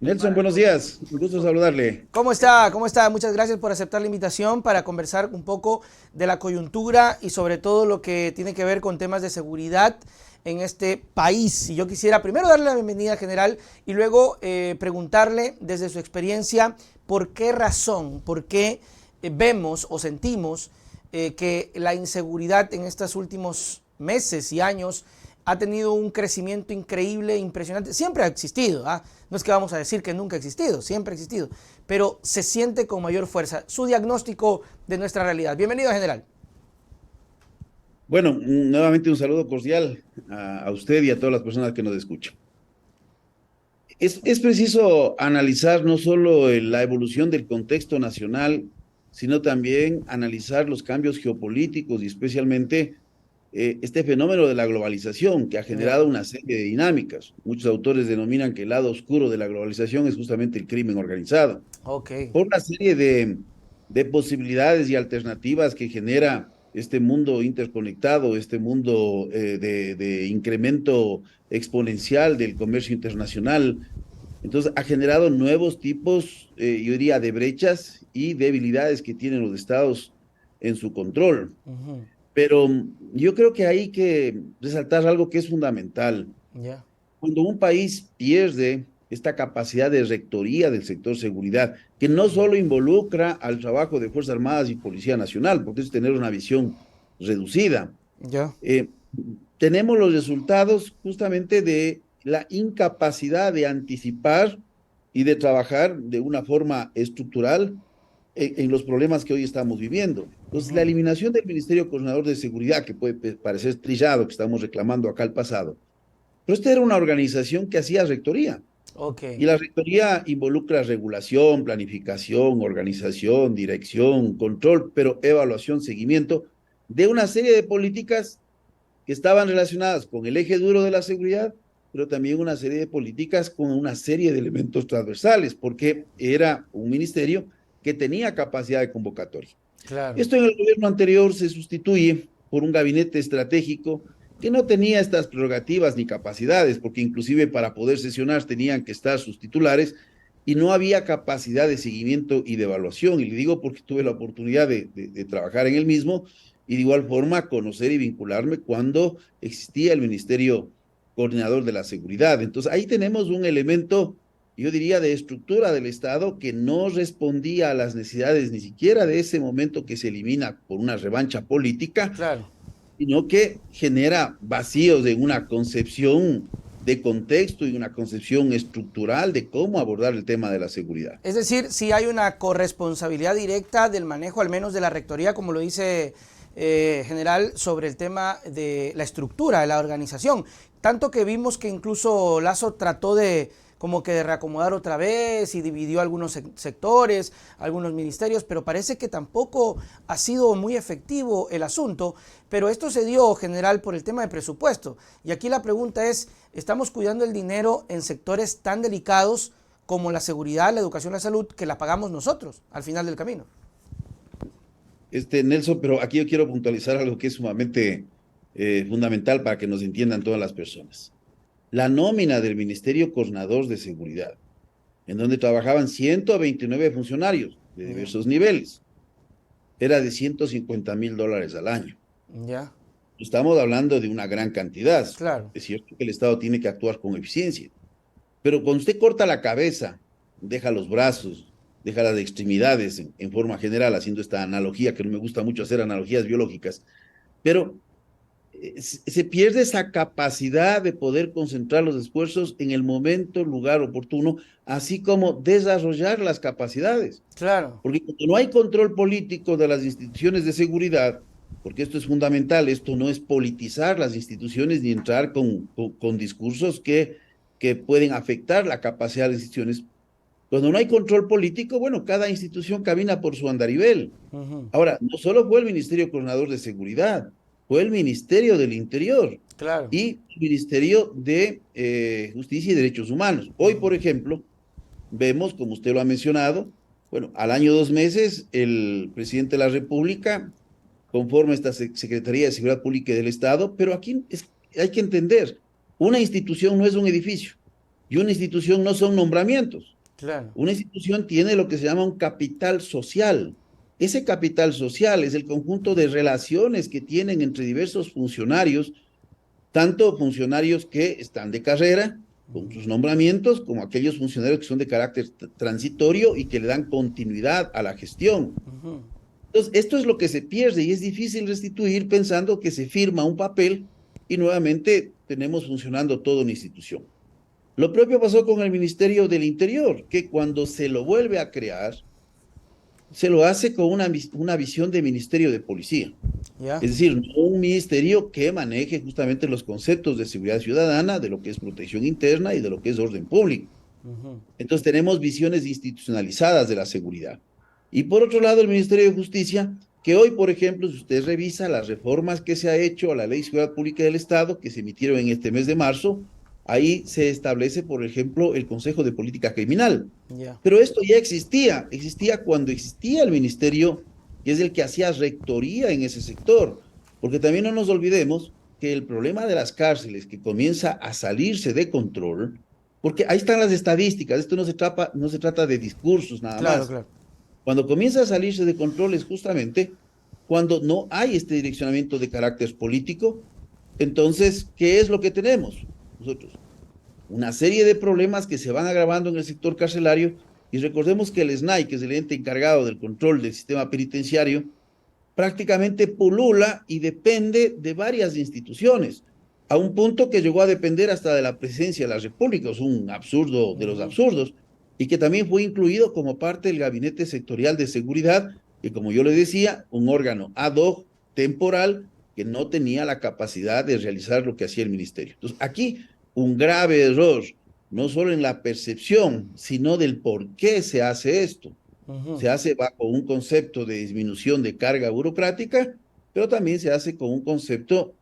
Nelson, buenos días. Un gusto saludarle. ¿Cómo está? ¿Cómo está? Muchas gracias por aceptar la invitación para conversar un poco de la coyuntura y sobre todo lo que tiene que ver con temas de seguridad en este país. Y yo quisiera primero darle la bienvenida general y luego preguntarle desde su experiencia por qué razón, por qué vemos o sentimos que la inseguridad en estos últimos meses y años ha tenido un crecimiento increíble, impresionante. Siempre ha existido, ¿ah? No es que vamos a decir que nunca ha existido, siempre ha existido, pero se siente con mayor fuerza. Su diagnóstico de nuestra realidad. Bienvenido, general. Bueno, nuevamente un saludo cordial a usted y a todas las personas que nos escuchan. Es preciso analizar no solo la evolución del contexto nacional, sino también analizar los cambios geopolíticos y especialmente este fenómeno de la globalización que ha Ya. generado una serie de dinámicas. Muchos autores denominan que el lado oscuro de la globalización es justamente el crimen organizado. Ok. Por una serie de posibilidades y alternativas que genera este mundo interconectado, este mundo de incremento exponencial del comercio internacional. Entonces, ha generado nuevos tipos, yo diría, de brechas y debilidades que tienen los estados en su control. Ujú. Pero yo creo que hay que resaltar algo que es fundamental. Ya. Cuando un país pierde esta capacidad de rectoría del sector seguridad, que no solo involucra al trabajo de Fuerzas Armadas y Policía Nacional, porque es tener una visión reducida, Ya. eh, tenemos los resultados justamente de la incapacidad de anticipar y de trabajar de una forma estructural en los problemas que hoy estamos viviendo. Entonces, la Ujú. eliminación del Ministerio Coordinador de Seguridad, que puede parecer trillado, que estamos reclamando acá al pasado, pero esta era una organización que hacía rectoría. Ok. Y la rectoría involucra regulación, planificación, organización, dirección, control, pero evaluación, seguimiento de una serie de políticas que estaban relacionadas con el eje duro de la seguridad, pero también una serie de políticas con una serie de elementos transversales, porque era un ministerio que tenía capacidad de convocatoria. Claro. Esto en el gobierno anterior se sustituye por un gabinete estratégico que no tenía estas prerrogativas ni capacidades, porque inclusive para poder sesionar tenían que estar sus titulares y no había capacidad de seguimiento y de evaluación. Y le digo porque tuve la oportunidad de trabajar en el mismo y de igual forma conocer y vincularme cuando existía el Ministerio Coordinador de la Seguridad. Entonces ahí tenemos un elemento, yo diría, de estructura del Estado que no respondía a las necesidades ni siquiera de ese momento que se elimina por una revancha política, Claro. sino que genera vacíos de una concepción de contexto y una concepción estructural de cómo abordar el tema de la seguridad. Es decir, si hay una corresponsabilidad directa del manejo, al menos de la rectoría, como lo dice general, sobre el tema de la estructura de la organización. Tanto que vimos que incluso Lazo trató de como que de reacomodar otra vez y dividió algunos sectores, algunos ministerios, pero parece que tampoco ha sido muy efectivo el asunto. Pero esto se dio, general, por el tema de presupuesto. Y aquí la pregunta es, ¿estamos cuidando el dinero en sectores tan delicados como la seguridad, la educación, la salud, que la pagamos nosotros al final del camino? Nelson, pero aquí yo quiero puntualizar algo que es sumamente fundamental para que nos entiendan todas las personas. La nómina del Ministerio Coordinador de Seguridad, en donde trabajaban 129 funcionarios de Ya. diversos niveles, era de $150,000 al año. Ya. Estamos hablando de una gran cantidad. Claro. Es cierto que el Estado tiene que actuar con eficiencia, pero cuando usted corta la cabeza, deja los brazos, deja las extremidades en forma general, haciendo esta analogía, que no me gusta mucho hacer analogías biológicas, pero se pierde esa capacidad de poder concentrar los esfuerzos en el momento, lugar oportuno, así como desarrollar las capacidades. Claro. Porque cuando no hay control político de las instituciones de seguridad, porque esto es fundamental, esto no es politizar las instituciones ni entrar con discursos que pueden afectar la capacidad de las instituciones. Cuando no hay control político, bueno, cada institución camina por su andarivel. Ujú. Ahora, no solo fue el Ministerio Coordinador de Seguridad, fue el Ministerio del Interior Claro. y el Ministerio de Justicia y Derechos Humanos. Hoy, Ujú. por ejemplo, vemos, como usted lo ha mencionado, bueno, al año 2 meses, el presidente de la República conforma esta Secretaría de Seguridad Pública y del Estado, pero aquí hay que entender, una institución no es un edificio. Y una institución no son nombramientos. Claro. Una institución tiene lo que se llama un capital social. Ese capital social es el conjunto de relaciones que tienen entre diversos funcionarios, tanto funcionarios que están de carrera, con sus nombramientos, como aquellos funcionarios que son de carácter transitorio y que le dan continuidad a la gestión. Ujú. Entonces, esto es lo que se pierde y es difícil restituir pensando que se firma un papel y nuevamente tenemos funcionando toda una institución. Lo propio pasó con el Ministerio del Interior, que cuando se lo vuelve a crear, se lo hace con una visión de Ministerio de Policía. Ya. Es decir, no un ministerio que maneje justamente los conceptos de seguridad ciudadana, de lo que es protección interna y de lo que es orden público. Ujú. Entonces tenemos visiones institucionalizadas de la seguridad. Y por otro lado, el Ministerio de Justicia, que hoy, por ejemplo, si usted revisa las reformas que se ha hecho a la Ley de Seguridad Pública del Estado, que se emitieron en este mes de marzo, ahí se establece, por ejemplo, el Consejo de Política Criminal. Ya. Pero esto ya existía cuando existía el ministerio, que es el que hacía rectoría en ese sector, porque también no nos olvidemos que el problema de las cárceles que comienza a salirse de control, porque ahí están las estadísticas, esto no se trata de discursos nada Claro, más. claro. Cuando comienza a salirse de control es justamente cuando no hay este direccionamiento de carácter político. Entonces, ¿qué es lo que tenemos nosotros? Una serie de problemas que se van agravando en el sector carcelario y recordemos que el SNAI, que es el ente encargado del control del sistema penitenciario, prácticamente pulula y depende de varias instituciones, a un punto que llegó a depender hasta de la presidencia de la República, es un absurdo de los Ujú. absurdos, y que también fue incluido como parte del Gabinete Sectorial de Seguridad, que como yo le decía, un órgano ad hoc temporal que no tenía la capacidad de realizar lo que hacía el ministerio. Entonces, aquí un grave error, no solo en la percepción, sino del por qué se hace esto. Ujú. Se hace bajo un concepto de disminución de carga burocrática, pero también se hace con un concepto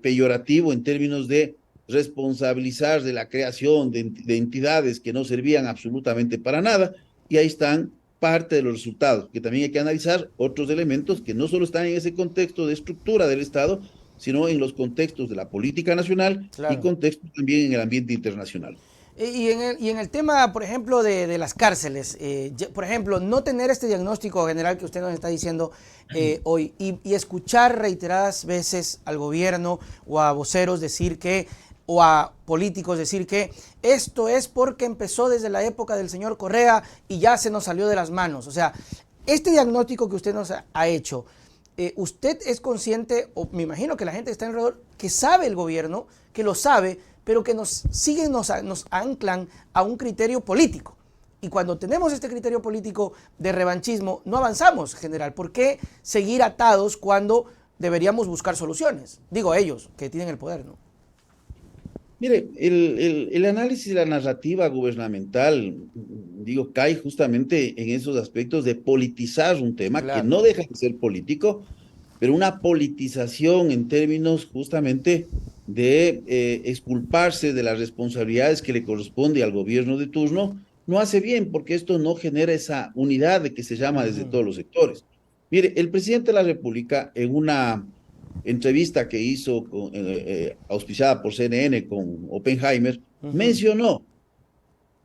peyorativo en términos de responsabilizar de la creación de entidades que no servían absolutamente para nada, y ahí están parte de los resultados, que también hay que analizar otros elementos que no solo están en ese contexto de estructura del Estado, sino en los contextos de la política nacional y Claro. contextos también en el ambiente internacional. Y en el tema, por ejemplo, de las cárceles, por ejemplo, no tener este diagnóstico general que usted nos está diciendo hoy y escuchar reiteradas veces al gobierno o a voceros decir que, o a políticos decir que esto es porque empezó desde la época del señor Correa y ya se nos salió de las manos. O sea, este diagnóstico que usted nos ha hecho, usted es consciente, o me imagino que la gente que está alrededor, que sabe el gobierno, que lo sabe, pero que nos siguen, nos anclan a un criterio político. Y cuando tenemos este criterio político de revanchismo, no avanzamos, general. ¿Por qué seguir atados cuando deberíamos buscar soluciones? Digo ellos, que tienen el poder, ¿no? Mire, el análisis de la narrativa gubernamental, digo, cae justamente en esos aspectos de politizar un tema que Claro. no deja de ser político, pero una politización en términos justamente de exculparse de las responsabilidades que le corresponde al gobierno de turno, no hace bien porque esto no genera esa unidad de que se llama desde Ujú. todos los sectores. Mire, el presidente de la República en una entrevista que hizo auspiciada por CNN con Oppenheimer, Ujú. mencionó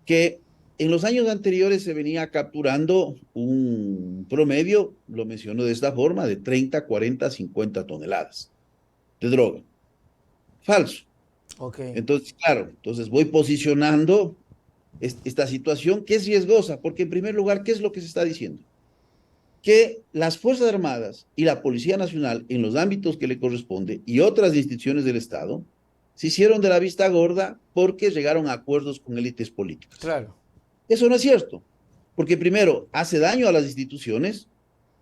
que en los años anteriores se venía capturando un promedio, lo mencionó de esta forma, de 30, 40, 50 toneladas de droga. Falso. Ok. Entonces, claro, entonces voy posicionando esta situación que es riesgosa, porque en primer lugar, ¿qué es lo que se está diciendo? Que las Fuerzas Armadas y la Policía Nacional, en los ámbitos que le corresponde, y otras instituciones del Estado, se hicieron de la vista gorda porque llegaron a acuerdos con élites políticas. Claro. Eso no es cierto, porque primero hace daño a las instituciones,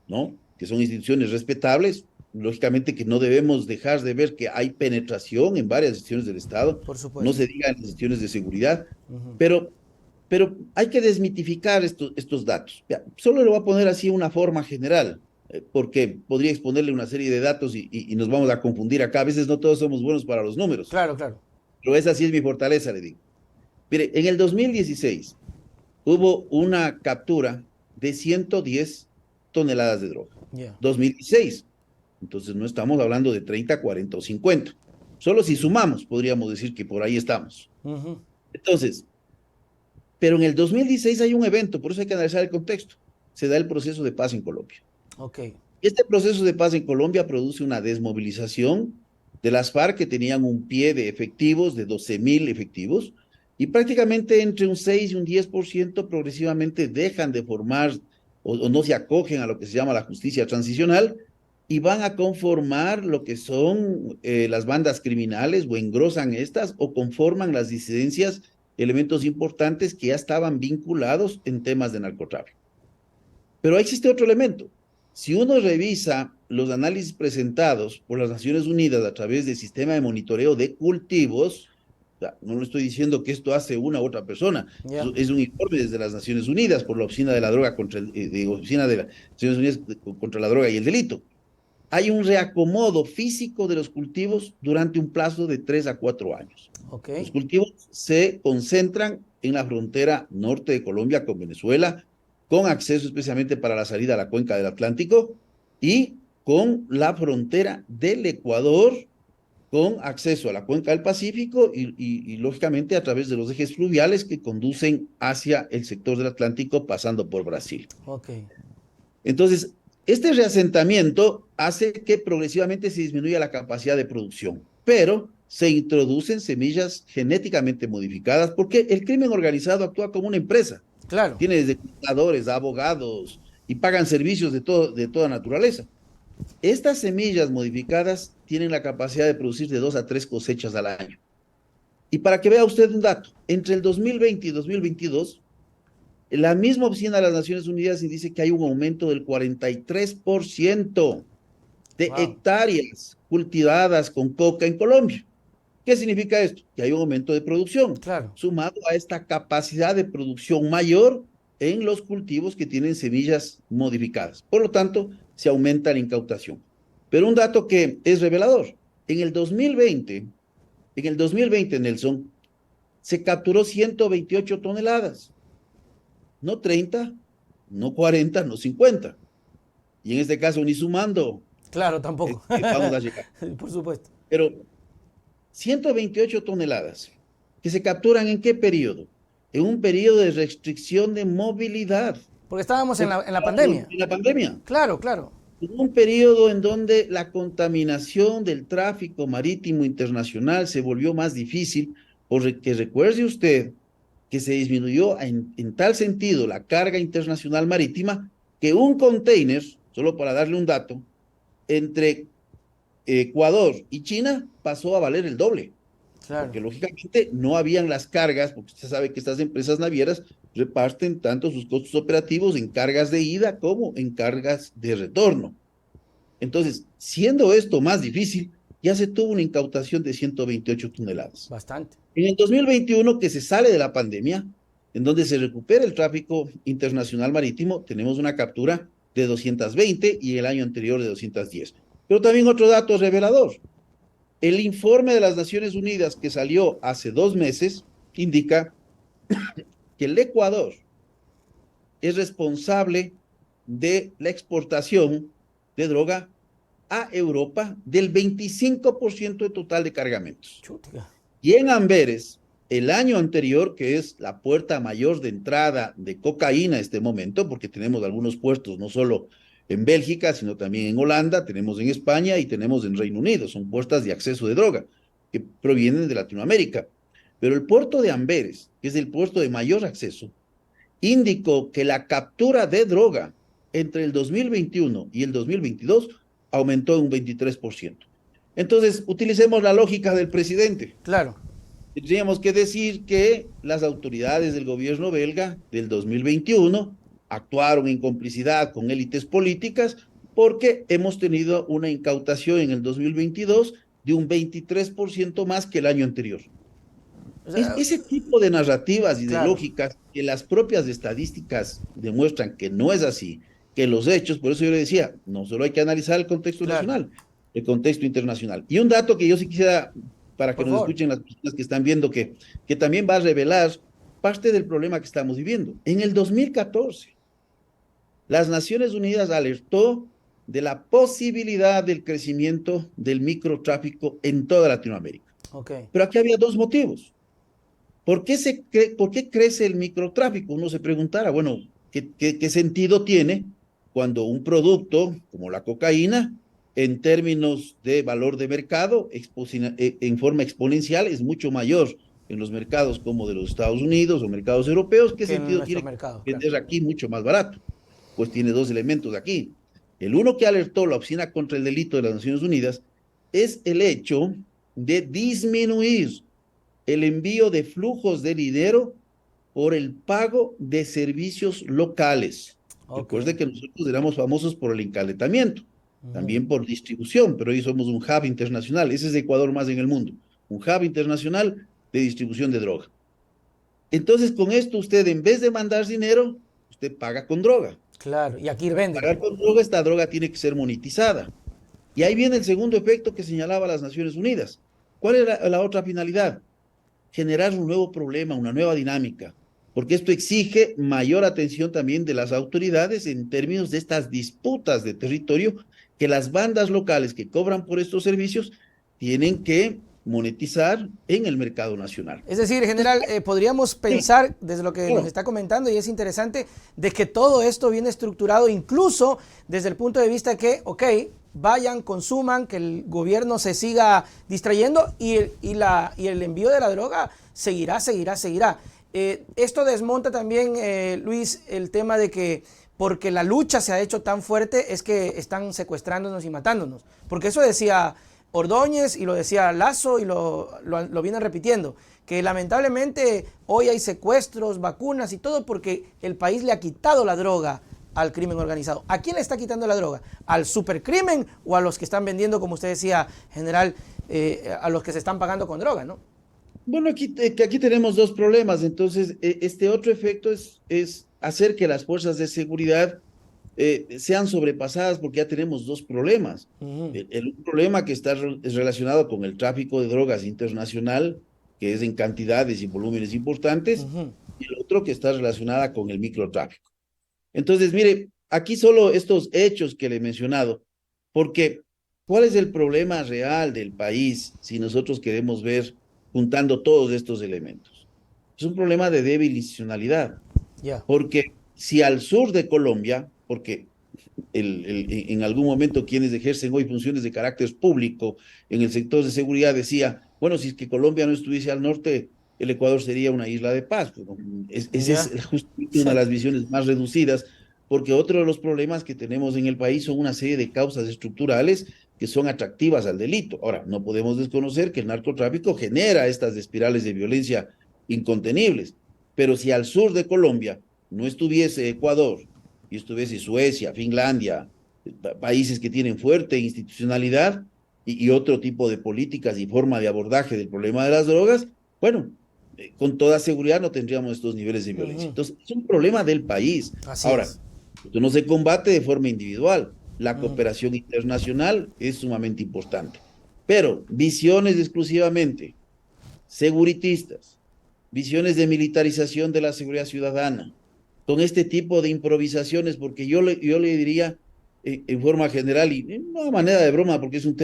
¿no? Que son instituciones respetables, lógicamente que no debemos dejar de ver que hay penetración en varias instituciones del Estado, Por no supuesto. se diga en las instituciones de seguridad, Ujú. pero, pero hay que desmitificar estos datos. Ya, solo le voy a poner así una forma general, porque podría exponerle una serie de datos y nos vamos a confundir acá. A veces no todos somos buenos para los números, Claro, claro. pero esa sí es mi fortaleza, le digo. Mire, en el 2016 hubo una captura de 110 toneladas de droga. Ya. 2016. Entonces no estamos hablando de 30, 40 o 50. Solo si sumamos, podríamos decir que por ahí estamos. Ujú. Entonces, Pero en el 2016 hay un evento, por eso hay que analizar el contexto. Se da el proceso de paz en Colombia. Ok, Este proceso de paz en Colombia produce una desmovilización de las FARC que tenían un pie de efectivos, de 12.000 efectivos, y prácticamente entre un 6 y un 10% progresivamente dejan de formar o no se acogen a lo que se llama la justicia transicional y van a conformar lo que son las bandas criminales o engrosan estas o conforman las disidencias, elementos importantes que ya estaban vinculados en temas de narcotráfico. Pero existe otro elemento. Si uno revisa los análisis presentados por las Naciones Unidas a través del sistema de monitoreo de cultivos, o sea, no le estoy diciendo que esto hace una u otra persona, ya. es un informe desde las Naciones Unidas por la Oficina de la Droga contra Oficina de las Naciones Unidas contra la Droga y el Delito. Hay un reacomodo físico de los cultivos durante un plazo de 3 a 4 años. Ok, Los cultivos se concentran en la frontera norte de Colombia con Venezuela, con acceso especialmente para la salida a la cuenca del Atlántico y con la frontera del Ecuador, con acceso a la cuenca del Pacífico y lógicamente a través de los ejes fluviales que conducen hacia el sector del Atlántico pasando por Brasil. ok. Entonces, este reasentamiento hace que progresivamente se disminuya la capacidad de producción, pero se introducen semillas genéticamente modificadas porque el crimen organizado actúa como una empresa. Claro. Tiene desde contadores, abogados y pagan servicios de toda naturaleza. Estas semillas modificadas tienen la capacidad de producir de 2 a 3 cosechas al año. Y para que vea usted un dato, entre el 2020 y 2022, la misma Oficina de las Naciones Unidas dice que hay un aumento del 43% de Wow. hectáreas cultivadas con coca en Colombia. ¿Qué significa esto? Que hay un aumento de producción, Claro. sumado a esta capacidad de producción mayor en los cultivos que tienen semillas modificadas. Por lo tanto, se aumenta la incautación. Pero un dato que es revelador, en el 2020, Nelson, se capturó 128 toneladas, no 30, no 40, no 50. Y en este caso, ni sumando, Claro, tampoco. vamos a llegar. Por supuesto. Pero 128 toneladas que se capturan ¿en qué periodo? En un periodo de restricción de movilidad, Porque estábamos en porque la pandemia. en la pandemia, Claro, claro. en un periodo en donde la contaminación del tráfico marítimo internacional se volvió más difícil, porque recuerde usted que se disminuyó en tal sentido la carga internacional marítima que un container, solo para darle un dato, entre Ecuador y China pasó a valer el doble, Claro. porque lógicamente no habían las cargas, porque usted sabe que estas empresas navieras reparten tanto sus costos operativos en cargas de ida como en cargas de retorno. Entonces, siendo esto más difícil, ya se tuvo una incautación de 128 toneladas. Bastante. En el 2021, que se sale de la pandemia, en donde se recupera el tráfico internacional marítimo, tenemos una captura de 220 y el año anterior de 210. Pero también otro dato revelador. El informe de las Naciones Unidas que salió hace 2 meses indica que el Ecuador es responsable de la exportación de droga a Europa del 25% del total de cargamentos. Chutica. Y en Amberes, el año anterior, que es la puerta mayor de entrada de cocaína en este momento, porque tenemos algunos puertos no solo en Bélgica, sino también en Holanda, tenemos en España y tenemos en Reino Unido, son puertas de acceso de droga que provienen de Latinoamérica. Pero el puerto de Amberes, que es el puerto de mayor acceso, indicó que la captura de droga entre el 2021 y el 2022 aumentó en un 23%. Entonces, utilicemos la lógica del presidente. Claro. Tendríamos que decir que las autoridades del gobierno belga del 2021 actuaron en complicidad con élites políticas porque hemos tenido una incautación en el 2022 de un 23% más que el año anterior. O sea, Ese tipo de narrativas y de claro. lógicas que las propias estadísticas demuestran que no es así, que los hechos, por eso yo le decía, no solo hay que analizar el contexto Claro. nacional, el contexto internacional. Y un dato que yo sí quisiera, para que Por nos favor. escuchen las personas que están viendo, que también va a revelar parte del problema que estamos viviendo. En el 2014, las Naciones Unidas alertó de la posibilidad del crecimiento del microtráfico en toda Latinoamérica. Ok. Pero aquí había dos motivos. ¿Por qué crece el microtráfico? Uno se preguntara, bueno, ¿qué sentido tiene cuando un producto como la cocaína, en términos de valor de mercado, en forma exponencial, es mucho mayor en los mercados como de los Estados Unidos o mercados europeos? ¿Qué que en sentido nuestro tiene mercado, claro. vender aquí mucho más barato? Pues tiene dos elementos aquí. El uno que alertó la Oficina contra el Delito de las Naciones Unidas es el hecho de disminuir el envío de flujos de dinero por el pago de servicios locales. Ok. Recuerde que nosotros éramos famosos por el encalentamiento, Ujú. también por distribución, pero hoy somos un hub internacional. Ese es Ecuador más en el mundo, un hub internacional de distribución de droga. Entonces, con esto usted, en vez de mandar dinero, usted paga con droga. Claro, y aquí Al venden. pagar con droga, esta droga tiene que ser monetizada. Y ahí viene el segundo efecto que señalaba las Naciones Unidas. ¿Cuál era la otra finalidad? Generar un nuevo problema, una nueva dinámica, porque esto exige mayor atención también de las autoridades en términos de estas disputas de territorio que las bandas locales que cobran por estos servicios tienen que monetizar en el mercado nacional. Es decir, Entonces, general, podríamos sí, pensar, desde lo que nos claro, está comentando, y es interesante, de que todo esto viene estructurado incluso desde el punto de vista que, ok, vayan, consuman, que el gobierno se siga distrayendo y el envío de la droga seguirá. Esto desmonta también, Luis, el tema de que porque la lucha se ha hecho tan fuerte es que están secuestrándonos y matándonos. Porque eso decía Ordóñez y lo decía Lazo y lo vienen repitiendo, que lamentablemente hoy hay secuestros, vacunas y todo porque el país le ha quitado la droga al crimen organizado. ¿A quién le está quitando la droga? ¿Al supercrimen o a los que están vendiendo, como usted decía, general, a los que se están pagando con droga, ¿no? bueno, aquí tenemos dos problemas. Entonces, este otro efecto es hacer que las fuerzas de seguridad sean sobrepasadas porque ya tenemos dos problemas. Uh -huh. Un problema que es relacionado con el tráfico de drogas internacional, que es en cantidades y volúmenes Uh importantes, -huh. y el otro que está relacionada con el microtráfico. Entonces, mire, aquí solo estos hechos que le he mencionado, porque ¿cuál es el problema real del país si nosotros queremos ver juntando todos estos elementos? Es un problema de débil institucionalidad, Yeah. porque si al sur de Colombia, porque en algún momento quienes ejercen hoy funciones de carácter público en el sector de seguridad decía, bueno, si es que Colombia no estuviese al norte, el Ecuador sería una isla de paz. Bueno, esa Yeah. es justamente una de las visiones más reducidas, porque otro de los problemas que tenemos en el país son una serie de causas estructurales que son atractivas al delito. Ahora, no podemos desconocer que el narcotráfico genera estas espirales de violencia incontenibles, pero si al sur de Colombia no estuviese Ecuador, y estuviese Suecia, Finlandia, países que tienen fuerte institucionalidad y otro tipo de políticas y forma de abordaje del problema de las drogas, bueno, con toda seguridad no tendríamos estos niveles de Uh violencia. -huh. Entonces, es un problema del país. Así Ahora, es. esto no se combate de forma individual. La Uh -huh. cooperación internacional es sumamente importante. Pero visiones exclusivamente seguritistas, visiones de militarización de la seguridad ciudadana, con este tipo de improvisaciones, porque yo le diría en forma general y no de manera de broma, porque es un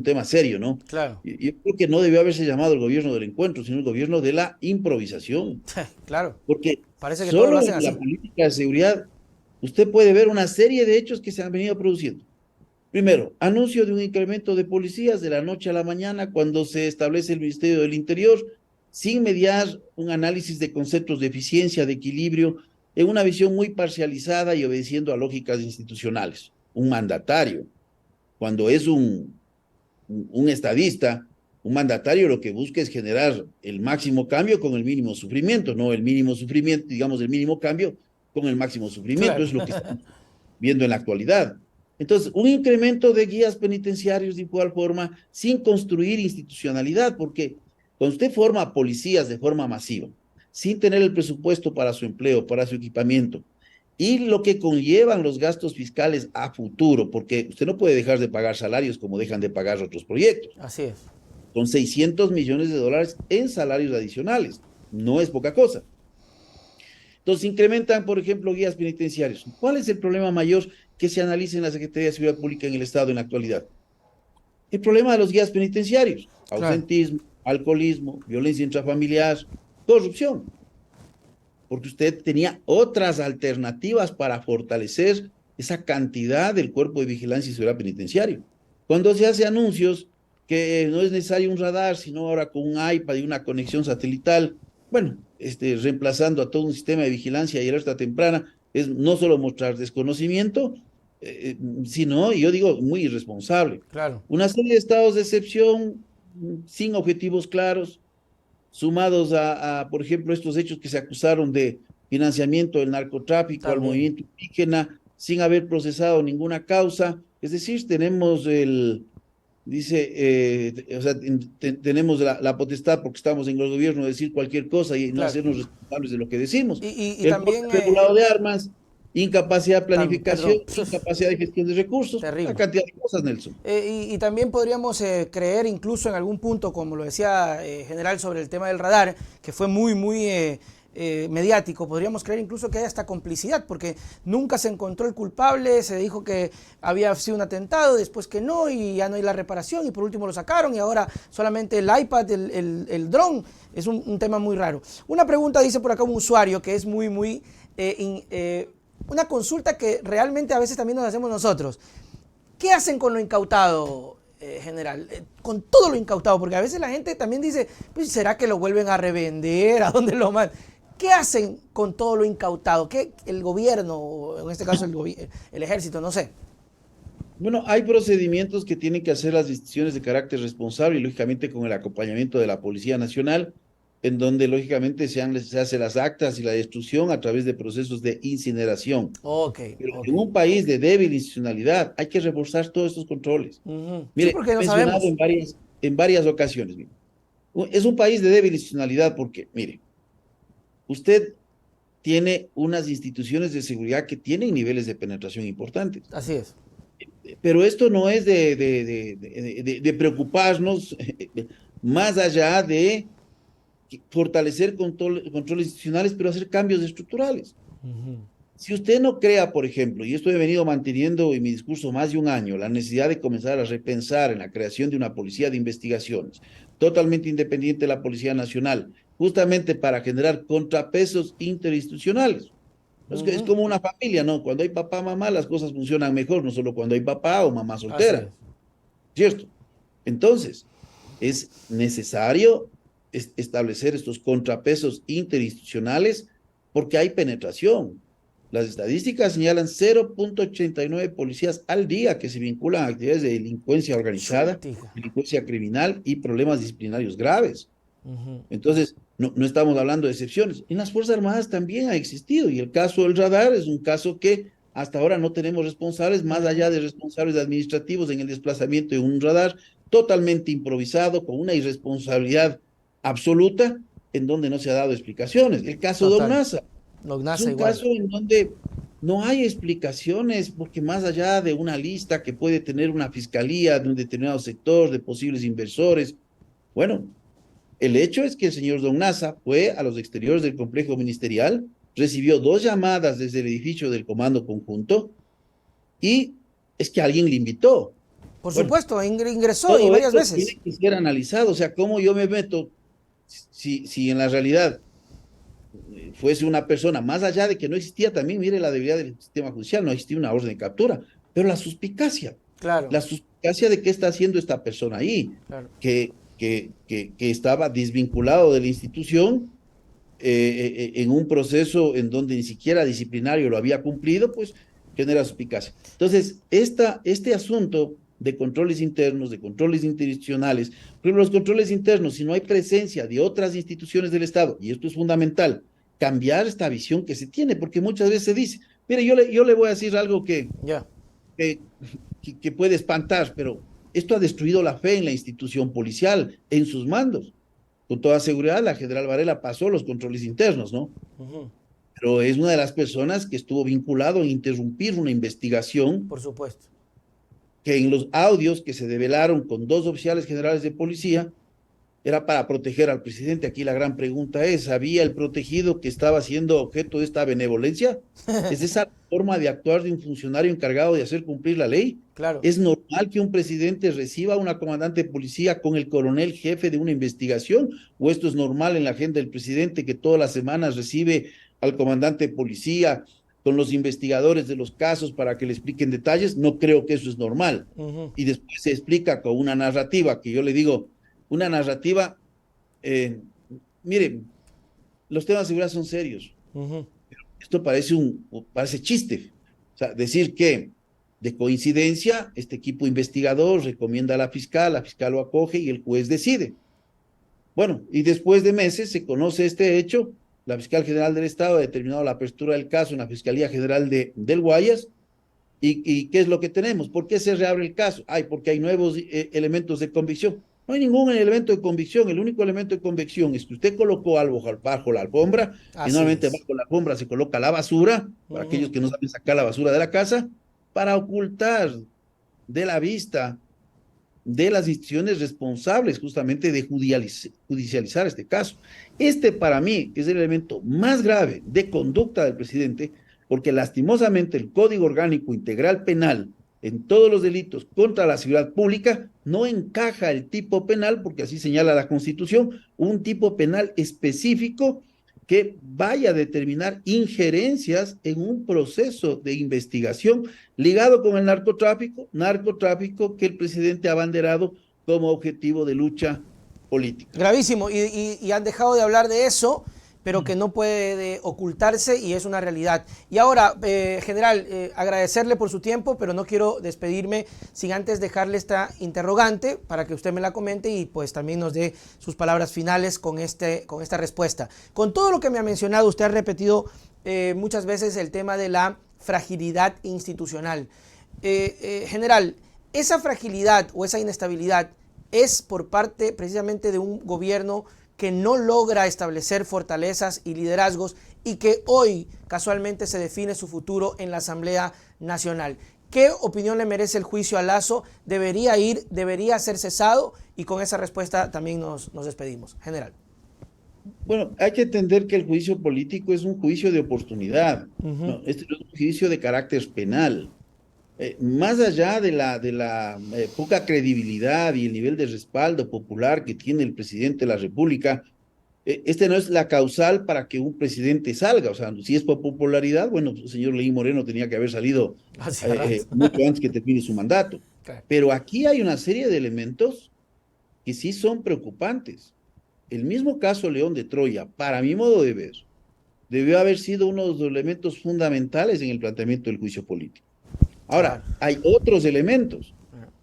tema serio, ¿no? Claro. Yo creo que no debió haberse llamado el gobierno del encuentro, sino el gobierno de la improvisación, Claro. porque Parece que todos lo solo hacen en la así. política de seguridad usted puede ver una serie de hechos que se han venido produciendo. Primero, anuncio de un incremento de policías de la noche a la mañana cuando se establece el Ministerio del Interior, sin mediar un análisis de conceptos de eficiencia, de equilibrio, en una visión muy parcializada y obedeciendo a lógicas institucionales. Un mandatario, cuando es un estadista, un mandatario lo que busca es generar el máximo cambio con el mínimo sufrimiento, no el mínimo sufrimiento, digamos el mínimo cambio con el máximo sufrimiento, Claro. es lo que estamos viendo en la actualidad. Entonces, un incremento de guías penitenciarios de igual forma, sin construir institucionalidad, porque cuando usted forma policías de forma masiva, sin tener el presupuesto para su empleo, para su equipamiento, y lo que conllevan los gastos fiscales a futuro, porque usted no puede dejar de pagar salarios como dejan de pagar otros proyectos. Así es. Son 600 millones de dólares en salarios adicionales. No es poca cosa. Entonces, incrementan, por ejemplo, guías penitenciarios. ¿Cuál es el problema mayor que se analiza en la Secretaría de Seguridad Pública en el Estado en la actualidad? El problema de los guías penitenciarios. Claro. Ausentismo, alcoholismo, violencia intrafamiliar, corrupción, porque usted tenía otras alternativas para fortalecer esa cantidad del cuerpo de vigilancia y seguridad penitenciario. Cuando se hace anuncios que no es necesario un radar, sino ahora con un iPad y una conexión satelital, bueno, reemplazando a todo un sistema de vigilancia y alerta temprana, es no solo mostrar desconocimiento, sino, yo digo, muy irresponsable. Claro. Una serie de estados de excepción sin objetivos claros, sumados por ejemplo, estos hechos que se acusaron de financiamiento del narcotráfico al También. movimiento indígena, sin haber procesado ninguna causa. Es decir, tenemos o sea, tenemos la potestad, porque estamos en el gobierno, de decir cualquier cosa y no Claro. hacernos responsables de lo que decimos. Y El porte también, regulado de armas, incapacidad de planificación, perdón, incapacidad de gestión de recursos, una terrible. cantidad de cosas, Nelson. Y también podríamos creer incluso en algún punto, como lo decía General sobre el tema del radar, que fue muy mediático, podríamos creer incluso que hay hasta complicidad, porque nunca se encontró el culpable, se dijo que había sido un atentado, después que no, y ya no hay la reparación, y por último lo sacaron, y ahora solamente el iPad, el dron, es un tema muy raro. Una pregunta dice por acá un usuario que es una consulta que realmente a veces también nos hacemos nosotros. ¿Qué hacen con lo incautado, general? Con todo lo incautado, porque a veces la gente también dice, pues ¿será que lo vuelven a revender? ¿A dónde lo mandan? ¿Qué hacen con todo lo incautado? ¿Qué el gobierno, o en este caso el ejército, no sé? Bueno, hay procedimientos que tienen que hacer las instituciones de carácter responsable y lógicamente con el acompañamiento de la Policía Nacional, en donde lógicamente se hace las actas y la destrucción a través de procesos de incineración. Ok, Pero ok. en un país de débil institucionalidad hay que reforzar todos estos controles. Ujú. Sí, Mire, porque he no mencionado sabemos. en varias ocasiones. Mire. Es un país de débil institucionalidad porque, mire, usted tiene unas instituciones de seguridad que tienen niveles de penetración importantes. Así es. Pero esto no es de preocuparnos más allá de fortalecer controles institucionales, pero hacer cambios estructurales. Ujú. Si usted no crea, por ejemplo, y esto he venido manteniendo en mi discurso más de un año, la necesidad de comenzar a repensar en la creación de una policía de investigaciones totalmente independiente de la Policía Nacional, justamente para generar contrapesos interinstitucionales. Es Ujú. como una familia, ¿no? Cuando hay papá, mamá, las cosas funcionan mejor, no solo cuando hay papá o mamá Así es. soltera, ¿cierto? Entonces, es necesario establecer estos contrapesos interinstitucionales porque hay penetración. Las estadísticas señalan 0,89 policías al día que se vinculan a actividades de delincuencia organizada, Chutica. delincuencia criminal y problemas disciplinarios graves. Ujú. Entonces, no estamos hablando de excepciones. En las Fuerzas Armadas también ha existido y el caso del radar es un caso que hasta ahora no tenemos responsables, más allá Ujú. de responsables administrativos en el desplazamiento de un radar totalmente improvisado, con una irresponsabilidad absoluta, en donde no se ha dado explicaciones. El caso de Total. ONASA es Lognasa un igual. caso en donde no hay explicaciones, porque más allá de una lista que puede tener una fiscalía de un determinado sector, de posibles inversores, bueno, el hecho es que el señor Don Nasa fue a los exteriores del complejo ministerial, recibió dos llamadas desde el edificio del Comando Conjunto y es que alguien le invitó. Por Bueno, supuesto, ingresó y todo varias esto veces. tiene que ser analizado. O sea, ¿cómo yo me meto si en la realidad fuese una persona, más allá de que no existía también, mire la debilidad del sistema judicial, no existía una orden de captura, pero Claro, la suspicacia de qué está haciendo esta persona ahí, claro. que estaba desvinculado de la institución en un proceso en donde ni siquiera disciplinario lo había cumplido, pues genera suspicacia. Entonces, este asunto de controles internos, de controles interinstitucionales, pero los controles internos, si no hay presencia de otras instituciones del Estado, y esto es fundamental, cambiar esta visión que se tiene, porque muchas veces se dice, mire, yo le voy a decir algo Ya. que, que puede espantar, pero esto ha destruido la fe en la institución policial, en sus mandos. Con toda seguridad, la general Varela pasó los controles internos, ¿no? Ujú. Pero es una de las personas que estuvo vinculado en interrumpir una investigación Por supuesto. que en los audios que se develaron con dos oficiales generales de policía, era para proteger al presidente. Aquí la gran pregunta es, ¿sabía el protegido que estaba siendo objeto de esta benevolencia? ¿Es esa la forma de actuar de un funcionario encargado de hacer cumplir la ley? Claro. ¿Es normal que un presidente reciba a una comandante de policía con el coronel jefe de una investigación? ¿O esto es normal en la agenda del presidente que todas las semanas recibe al comandante de policía con los investigadores de los casos para que le expliquen detalles? No creo que eso es normal. Y después se explica con una narrativa que yo le digo, una narrativa, eh, mire, los temas de seguridad son serios. Esto parece chiste. O sea, decir que de coincidencia este equipo investigador recomienda a la fiscal lo acoge y el juez decide. Bueno, y después de meses se conoce este hecho, la fiscal general del Estado ha determinado la apertura del caso en la Fiscalía General del Guayas. ¿Y qué es lo que tenemos? ¿Por qué se reabre el caso? Ay, porque hay nuevos elementos de convicción. No hay ningún elemento de convicción. El único elemento de convicción es que usted colocó algo bajo la alfombra, y Así normalmente es. bajo la alfombra se coloca la basura, para aquellos que no saben sacar la basura de la casa, para ocultar de la vista de las instituciones responsables justamente de judicializar este caso. Este para mí es el elemento más grave de conducta del presidente, porque lastimosamente el Código Orgánico Integral Penal en todos los delitos contra la seguridad pública no encaja el tipo penal, porque así señala la Constitución, un tipo penal específico que vaya a determinar injerencias en un proceso de investigación ligado con el narcotráfico que el presidente ha abanderado como objetivo de lucha política. Gravísimo, y han dejado de hablar de eso, pero que no puede ocultarse y es una realidad. Y ahora, general, agradecerle por su tiempo, pero no quiero despedirme sin antes dejarle esta interrogante para que usted me la comente y pues también nos dé sus palabras finales con esta respuesta. Con todo lo que me ha mencionado, usted ha repetido muchas veces el tema de la fragilidad institucional. General, esa fragilidad o esa inestabilidad es por parte precisamente de un gobierno que no logra establecer fortalezas y liderazgos y que hoy casualmente se define su futuro en la Asamblea Nacional. ¿Qué opinión le merece el juicio a Lasso? ¿Debería ser cesado? Y con esa respuesta también nos despedimos. General. Bueno, hay que entender que el juicio político es un juicio de oportunidad, ¿no? Este no es un juicio de carácter penal. Más allá de la poca credibilidad y el nivel de respaldo popular que tiene el presidente de la República, este no es la causal para que un presidente salga. O sea, si es por popularidad, bueno, el señor Lenín Moreno tenía que haber salido mucho antes que termine su mandato. Claro. Pero aquí hay una serie de elementos que sí son preocupantes. El mismo caso León de Troya, para mi modo de ver, debió haber sido uno de los elementos fundamentales en el planteamiento del juicio político. Ahora, hay otros elementos.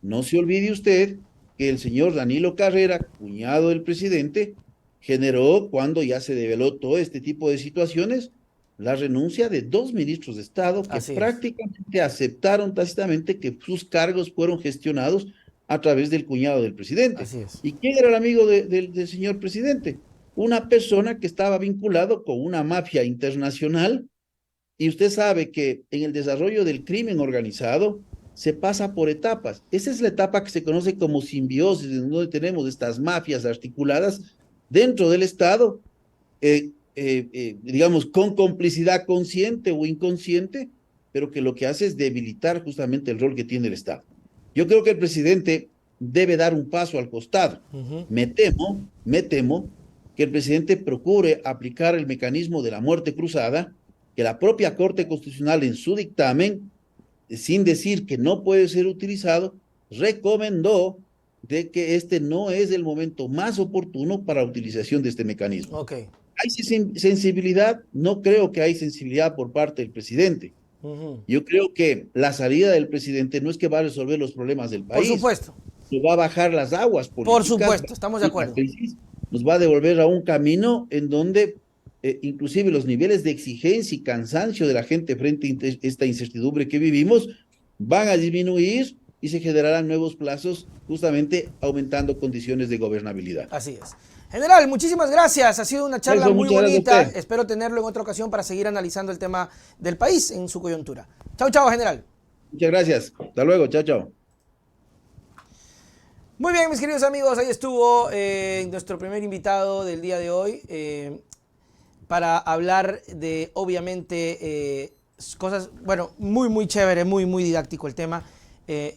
No se olvide usted que el señor Danilo Carrera, cuñado del presidente, generó, cuando ya se develó todo este tipo de situaciones, la renuncia de 2 ministros de Estado que prácticamente aceptaron tácitamente que sus cargos fueron gestionados a través del cuñado del presidente. Así es. ¿Y quién era el amigo del señor presidente? Una persona que estaba vinculado con una mafia internacional. Y usted sabe que en el desarrollo del crimen organizado se pasa por etapas. Esa es la etapa que se conoce como simbiosis, en donde tenemos estas mafias articuladas dentro del Estado, digamos, con complicidad consciente o inconsciente, pero que lo que hace es debilitar justamente el rol que tiene el Estado. Yo creo que el presidente debe dar un paso al costado. Me temo que el presidente procure aplicar el mecanismo de la muerte cruzada, que la propia Corte Constitucional en su dictamen, sin decir que no puede ser utilizado, recomendó de que este no es el momento más oportuno para la utilización de este mecanismo. Okay. ¿Hay sensibilidad? No creo que hay sensibilidad por parte del presidente. Yo creo que la salida del presidente no es que va a resolver los problemas del país. Por supuesto. Que va a bajar las aguas políticas. Por supuesto, estamos de acuerdo. Nos va a devolver a un camino en donde inclusive los niveles de exigencia y cansancio de la gente frente a esta incertidumbre que vivimos van a disminuir y se generarán nuevos plazos, justamente aumentando condiciones de gobernabilidad. Así es. General, muchísimas gracias. Ha sido una charla muy bonita. Espero tenerlo en otra ocasión para seguir analizando el tema del país en su coyuntura. Chao, chao, general. Muchas gracias. Hasta luego. Chao, chao. Muy bien, mis queridos amigos, ahí estuvo nuestro primer invitado del día de hoy para hablar de, obviamente, cosas, bueno, muy chévere, muy didáctico el tema.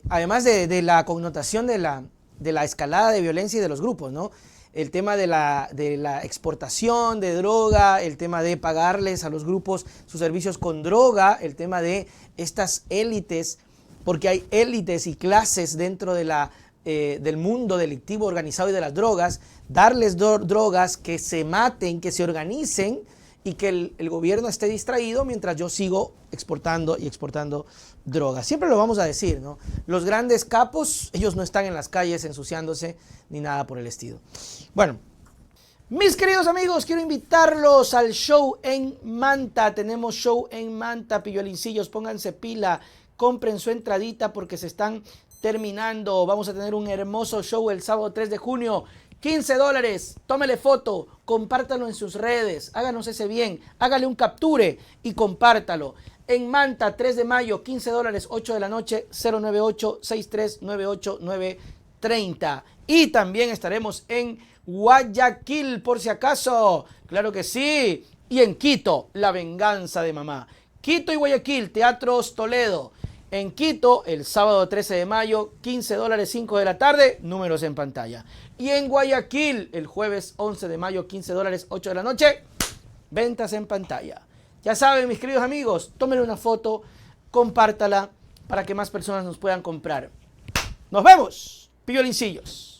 Además de la connotación de la escalada de violencia y de los grupos, ¿no? El tema de la exportación de droga, el tema de pagarles a los grupos sus servicios con droga, el tema de estas élites, porque hay élites y clases dentro del mundo delictivo organizado y de las drogas, darles drogas, que se maten, que se organicen y que el gobierno esté distraído mientras yo sigo exportando y exportando drogas. Siempre lo vamos a decir, ¿no? Los grandes capos, ellos no están en las calles ensuciándose ni nada por el estilo. Bueno, mis queridos amigos, quiero invitarlos al show en Manta. Tenemos show en Manta, Pillolincillos, pónganse pila, compren su entradita porque se están terminando. Vamos a tener un hermoso show el sábado 3 de junio. $15, tómele foto, compártalo en sus redes, háganos ese bien, hágale un capture y compártalo. En Manta, 3 de mayo, $15, 8 de la noche, 098-6398-930. Y también estaremos en Guayaquil, por si acaso, claro que sí. Y en Quito, La Venganza de Mamá. Quito y Guayaquil, Teatros Toledo. En Quito, el sábado 13 de mayo, $15, 5 de la tarde, números en pantalla. Y en Guayaquil, el jueves 11 de mayo, $15, 8 de la noche, ventas en pantalla. Ya saben, mis queridos amigos, tómenle una foto, compártala para que más personas nos puedan comprar. ¡Nos vemos, Pillolincillos!